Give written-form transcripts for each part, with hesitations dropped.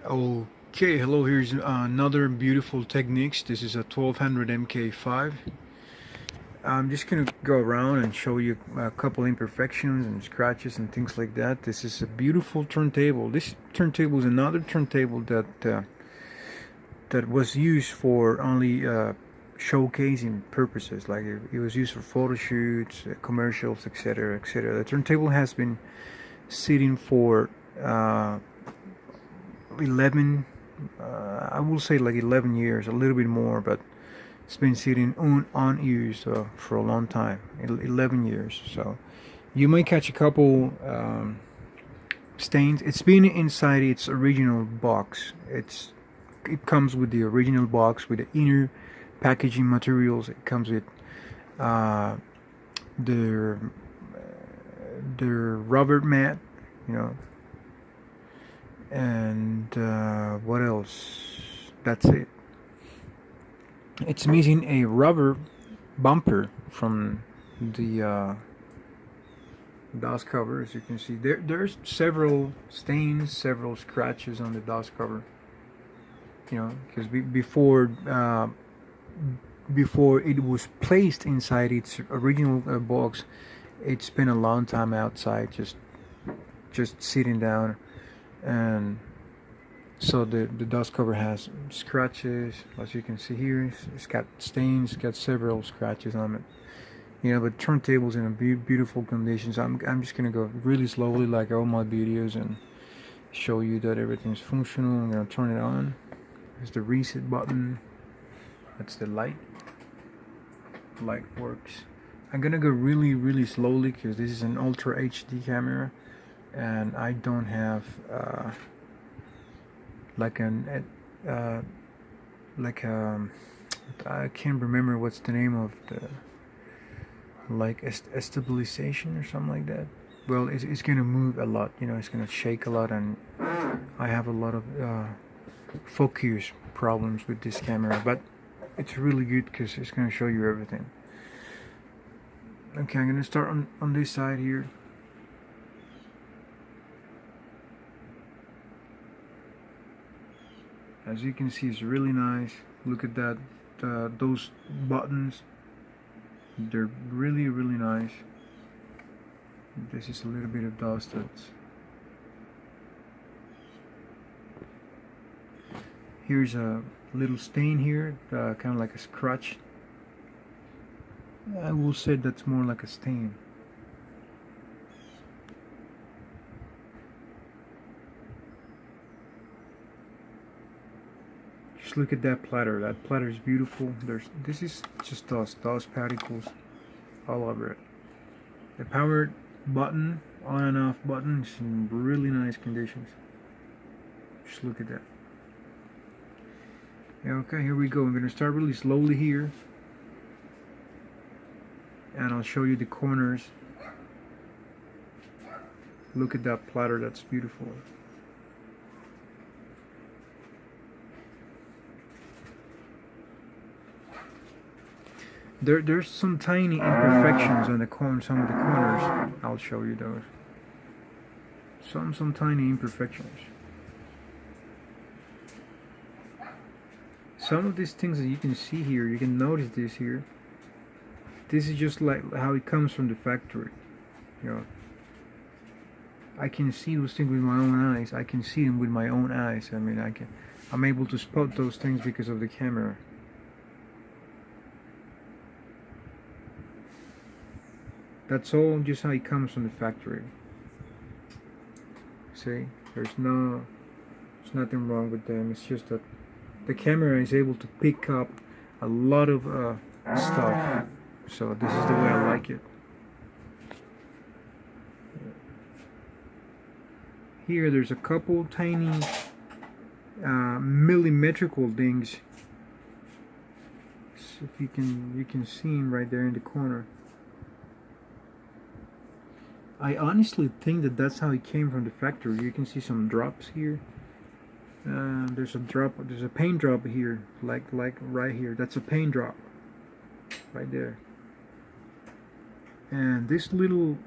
Okay, hello, here's another beautiful Technics. This is a 1200 MK5. I'm just gonna go around and show you a couple imperfections and scratches and things like that. This is a beautiful turntable. This turntable is another turntable that was used for only showcasing purposes. Like it was used for photo shoots, commercials, etc., etc. The turntable has been sitting for 11, I will say like 11 years, a little bit more, but it's been sitting unused for a long time, 11 years. So you might catch a couple stains. It's been inside its original box. It comes with the original box with the inner packaging materials. It comes with uh, the the rubber mat, you know, and what else? That's it. It's missing a rubber bumper from the dust cover. As you can see, there's several stains, several scratches on the dust cover. You know, because before it was placed inside its original box, it spent a long time outside, just sitting down, and so the dust cover has scratches, as you can see here. It's got stains, it's got several scratches on it. You know, but turntable's in a beautiful conditions. I'm just gonna go really slowly, like all my videos, and show you that everything's functional. I'm gonna turn it on. There's the reset button. That's the light. Light works. I'm gonna go really slowly because this is an Ultra HD camera, and I don't have like an like I can't remember what's the name of the, like a stabilization or something like that. Well, it's gonna move a lot, you know, it's gonna shake a lot, and I have a lot of focus problems with this camera, but it's really good because it's gonna show you everything. Okay, I'm gonna start on this side here. As you can see, it's really nice. Look at that, those buttons. They're really nice. This is a little bit of dust that's... Here's a little stain here, kind of like a scratch. I will say that's more like a stain. Just look at that platter. That platter is beautiful. This is just dust particles all over it. The power button, on and off button, is in really nice conditions. Just look at that. Yeah, okay, here we go. I'm gonna start really slowly here, and I'll show you the corners. Look at that platter. That's beautiful. There's some tiny imperfections on the some of the corners. I'll show you those. Some tiny imperfections. Some of these things that you can see here, you can notice this here. This is just like how it comes from the factory. You know, I can see those things with my own eyes. I can see them with my own eyes. I mean, I'm able to spot those things because of the camera. That's all just how it comes from the factory. See, there's nothing wrong with them. It's just that the camera is able to pick up a lot of stuff. So this is the way I like it. Here there's a couple tiny millimetrical things. So if you can see them right there in the corner. I honestly think that that's how it came from the factory. You can see some drops here. There's a paint drop here, like right here. That's a paint drop, right there. And this little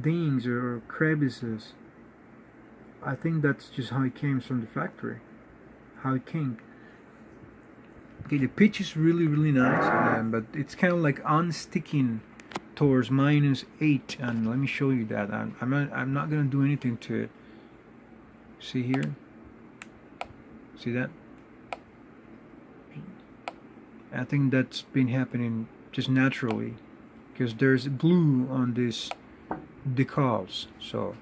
dings or crevices, I think that's just how it came from the factory, how it came. Okay, the pitch is really nice, but it's kind of like unsticking towards -8, and let me show you that. I'm not gonna do anything to it. See here? See that? I think that's been happening just naturally because there's glue on this decals. So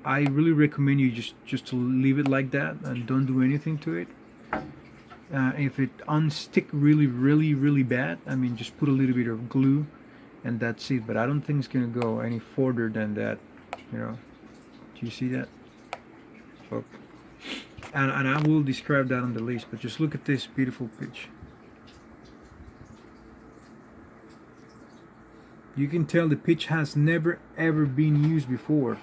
I really recommend you just to leave it like that and don't do anything to it. If it unstick really bad, I mean, just put a little bit of glue and that's it. But I don't think it's gonna go any further than that, you know. Do you see that? Look. And I will describe that on the list, but just look at this beautiful pitch. You can tell the pitch has never ever been used before.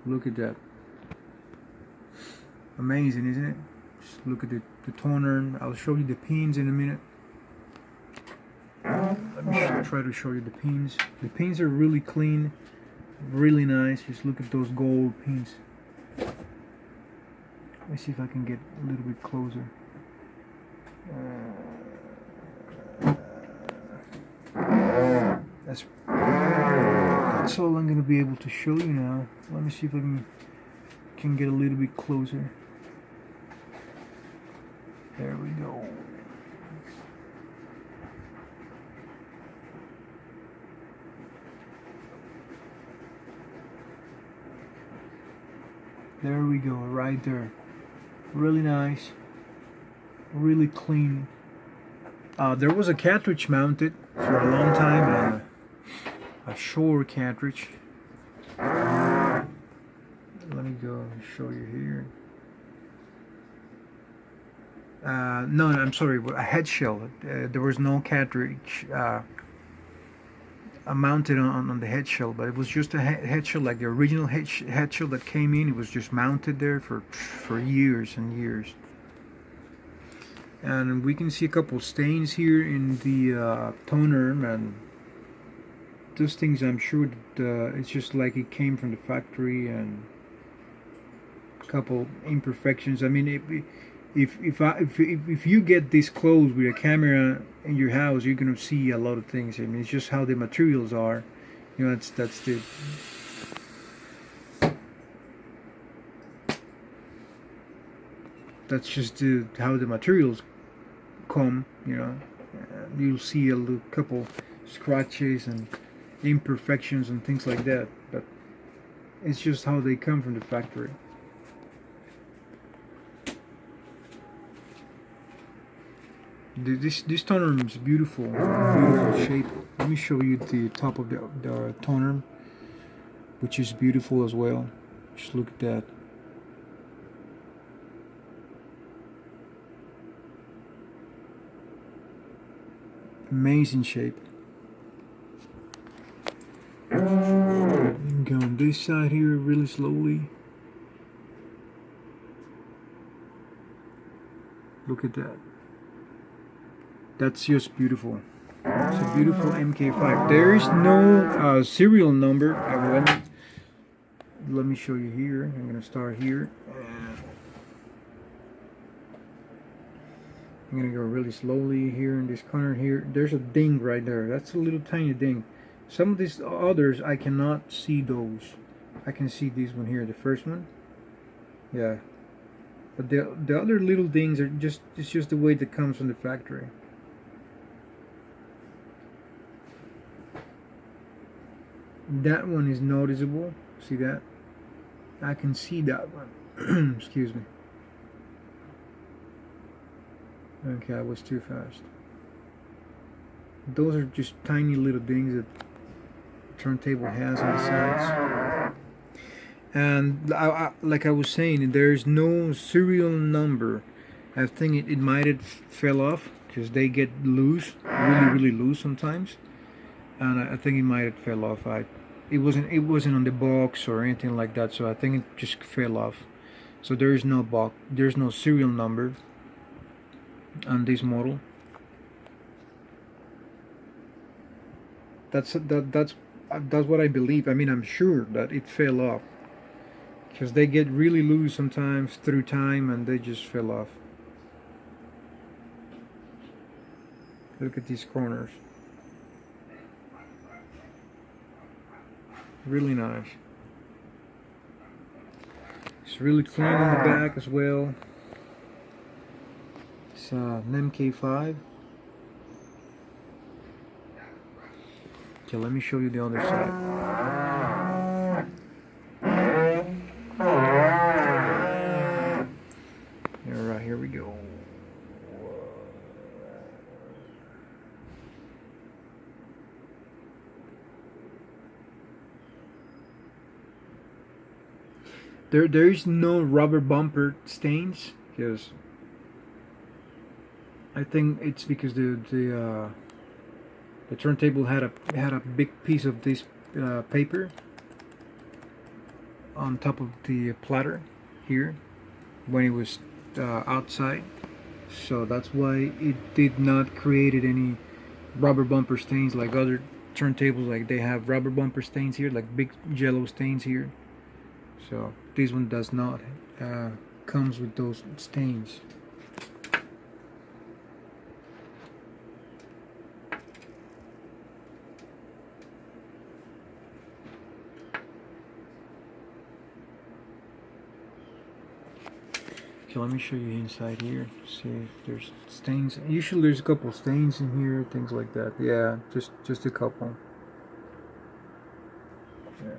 Look at that. Amazing, isn't it? Just look at the Tonearm. I'll show you the pins in a minute. Let me try to show you the pins. The pins are really clean, really nice. Just look at those gold pins. Let me see if I can get a little bit closer. That's all I'm going to be able to show you now. Let me see if I can get a little bit closer. There we go. There we go, right there. Really nice, really clean. There was a cartridge mounted for a long time, a Shore cartridge. Let me go show you here. No, I'm sorry, a head shell. There was no cartridge mounted on the head shell, but it was just a head shell, like the original head shell that came in. It was just mounted there for years and years. And we can see a couple stains here in the Tonearm, and those things, I'm sure that it's just like it came from the factory, and a couple imperfections. I mean, if you get this close with a camera in your house, you're gonna see a lot of things. I mean, it's just how the materials are. You know, that's just how the materials come. You know, you'll see a couple scratches and imperfections and things like that, but it's just how they come from the factory. This Tonearm is beautiful, beautiful shape. Let me show you the top of the Tonearm, which is beautiful as well. Just look at that. Amazing shape. Go on this side here really slowly. Look at that. That's just beautiful. It's a beautiful MK5. There is no serial number. Let me show you here. I'm gonna start here. I'm gonna go really slowly here in this corner here. There's a ding right there. That's a little tiny ding. Some of these others I cannot see those. I can see this one here, the first one. Yeah. But the other little dings are it's just the way that comes from the factory. That one is noticeable. See that? I can see that one. Excuse me. Okay, I was too fast. Those are just tiny little things that the turntable has on the sides. And like I was saying, there's no serial number. I think it might have fell off because they get loose, really loose sometimes. And I think it might have fell off. It wasn't on the box or anything like that, so I think it just fell off. So there is no box, there's no serial number on this model. That's That's what I believe. I mean, I'm sure that it fell off because they get really loose sometimes through time and they just fell off. Look at these corners. Really nice. It's really clean in the back as well. It's an MK5. Okay, let me show you the other side. Alright, here we go. There is no rubber bumper stains because I think it's because the turntable had a big piece of this paper on top of the platter here when it was outside, so that's why it did not create any rubber bumper stains like other turntables. Like they have rubber bumper stains here, like big yellow stains here. So this one does not comes with those stains. So let me show you inside here. See if there's stains. Usually there's a couple stains in here, things like that. Yeah, just a couple. Yeah.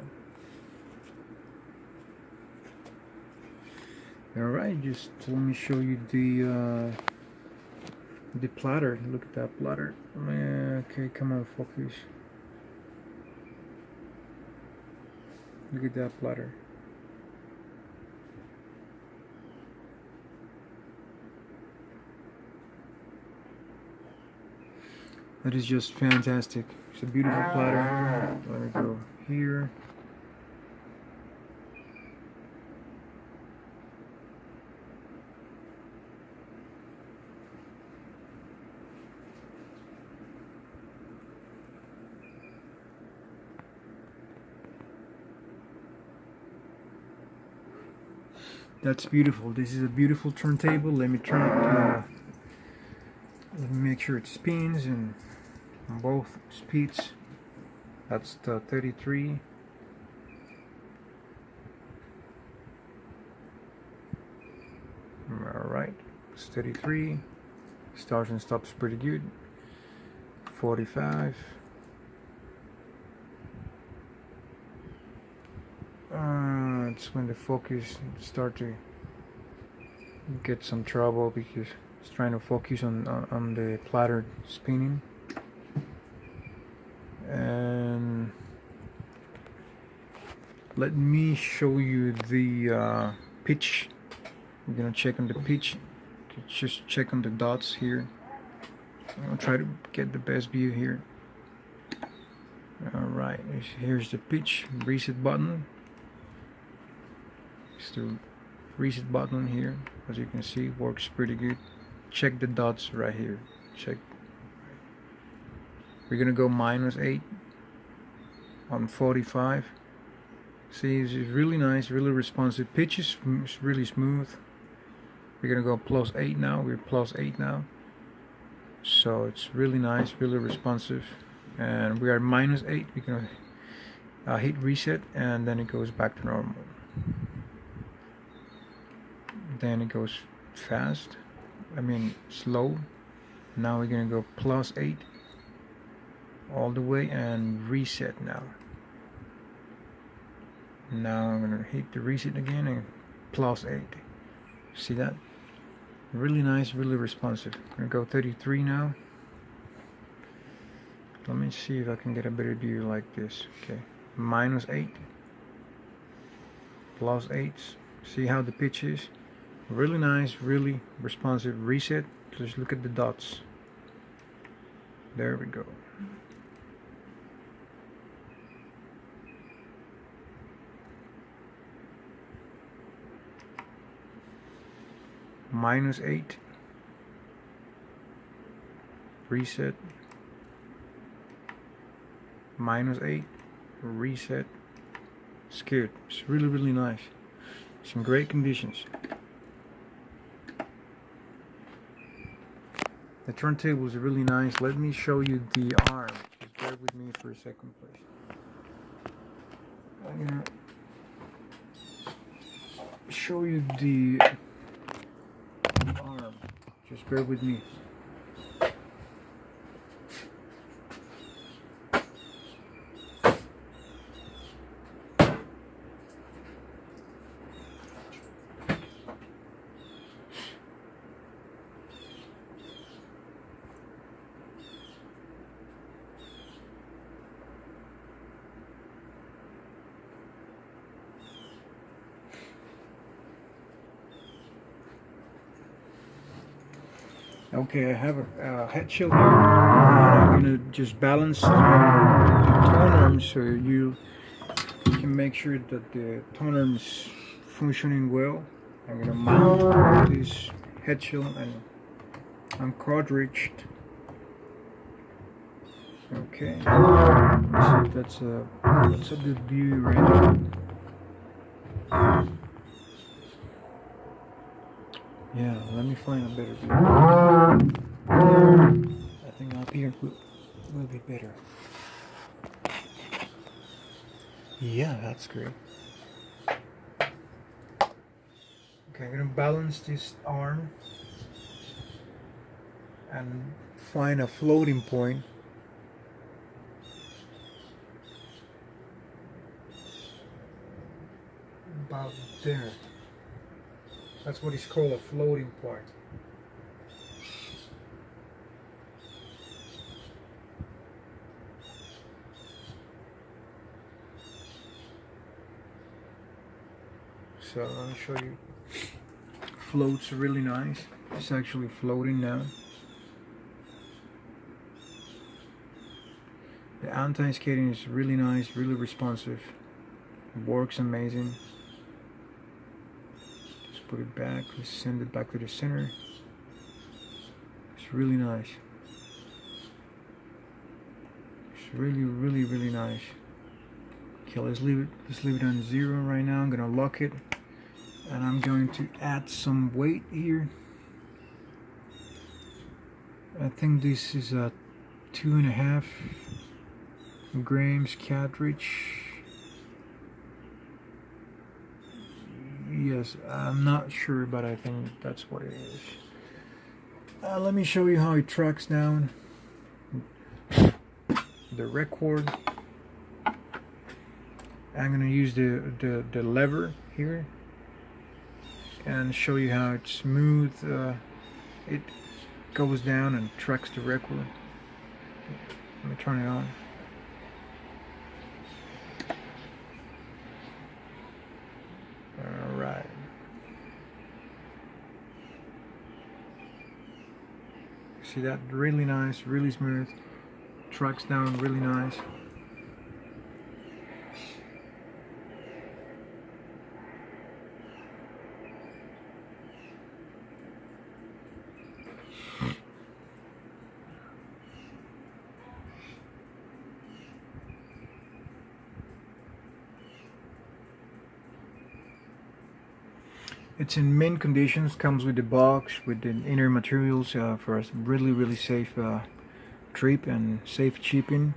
Alright, just let me show you the platter. Look at that platter. Okay, come on, focus. Look at that platter. That is just fantastic. It's a beautiful platter. Let me go here. That's beautiful. This is a beautiful turntable. Let me make sure it spins and on both speeds. That's the 33. Alright, it's 33. Starts and stops pretty good. 45. It's when the focus start to get some trouble because it's trying to focus on the platter spinning. And let me show you the pitch. We're gonna check on the pitch. Just check on the dots here. I'll try to get the best view here. Alright, here's the pitch reset button. It's the reset button here, as you can see, works pretty good. Check the dots right here. Check. We're gonna go -8 on 45. See, it's really nice, really responsive. Pitch is really smooth. We're gonna go +8 now. We're +8 now. So it's really nice, really responsive. And we are -8. We're gonna hit reset, and then it goes back to normal. Then it goes fast. I mean slow. Now we're gonna go +8 all the way and reset now. Now I'm gonna hit the reset again and +8. See that? Really nice, really responsive. I'm gonna go 33 now. Let me see if I can get a better view like this. Okay, -8, +8. See how the pitch is? Really nice, really responsive. Reset. Just look at the dots. There we go. -8. Reset. -8. reset. It's good. It's really, really nice. It's in great conditions. The turntable is really nice. Let me show you the arm. Just bear with me for a second, please. I'm gonna show you the arm. Just bear with me. Okay, I have a head shield here. I'm gonna just balance the Tonearm so you can make sure that the Tonearm is functioning well. I'm gonna mount this head shield and cartridge. Okay, so that's a good view right there. Yeah, let me find a better view. I think up here will be better. Yeah, that's great. Okay, I'm gonna balance this arm and find a floating point. About there. That's what is called a floating point. So let me show you. Floats really nice. It's actually floating now. The anti-skating is really nice, really responsive. It works amazing. Just put it back, let's send it back to the center. It's really nice. It's really, really, really nice. Okay, let's leave it on 0 right now. I'm gonna lock it. And I'm going to add some weight here. I think this is a 2.5 grams cartridge. Yes, I'm not sure, but I think that's what it is. Let me show you how it tracks down the record. I'm gonna use the lever here and show you how it's smooth. It goes down and tracks the record. Let me turn it on. Alright. See that? Really nice, really smooth. Tracks down really nice. It's in mint conditions, comes with the box, with the inner materials for a really, really safe trip and safe shipping.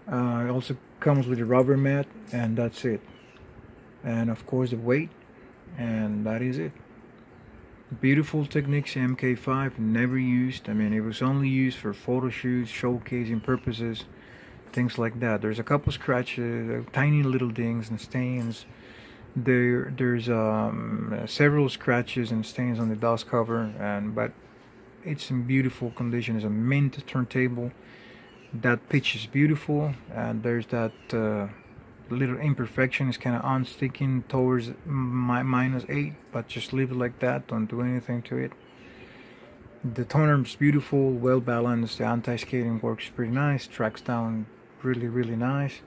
It also comes with a rubber mat, and that's it. And of course the weight, and that is it. Beautiful Technics MK5, never used. I mean, it was only used for photo shoots, showcasing purposes, things like that. There's a couple scratches, tiny little dings and stains. There's several scratches and stains on the dust cover, but it's in beautiful condition. It's a mint turntable. That pitch is beautiful, and there's that little imperfection. It's kind of unsticking towards -8, but just leave it like that. Don't do anything to it. The Tonearm is beautiful, well balanced. The anti-skating works pretty nice. Tracks down really, really nice.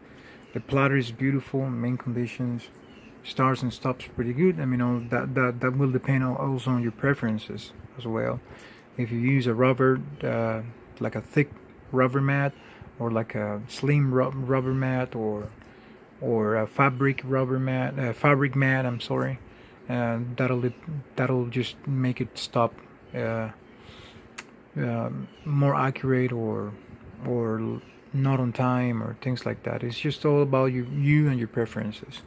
The platter is beautiful, mint conditions. Starts and stops pretty good. I mean, that will depend also on your preferences as well. If you use a rubber, like a thick rubber mat, or like a slim rubber mat, or or a fabric mat. I'm sorry, and that'll just make it stop uh, more accurate, or not on time, or things like that. It's just all about you and your preferences.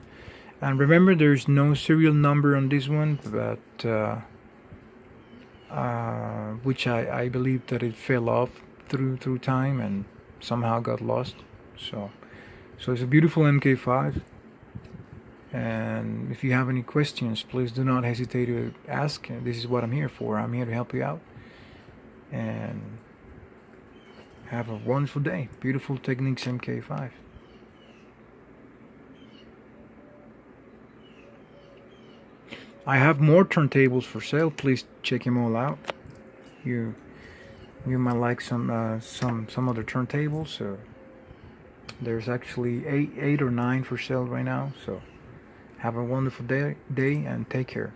And remember, there's no serial number on this one, but which I believe that it fell off through time and somehow got lost. So it's a beautiful MK5. And if you have any questions, please do not hesitate to ask. This is what I'm here for. I'm here to help you out. And have a wonderful day. Beautiful Technics MK5. I have more turntables for sale. Please check them all out. You might like some other turntables. So there's actually eight or nine for sale right now. So have a wonderful day and take care.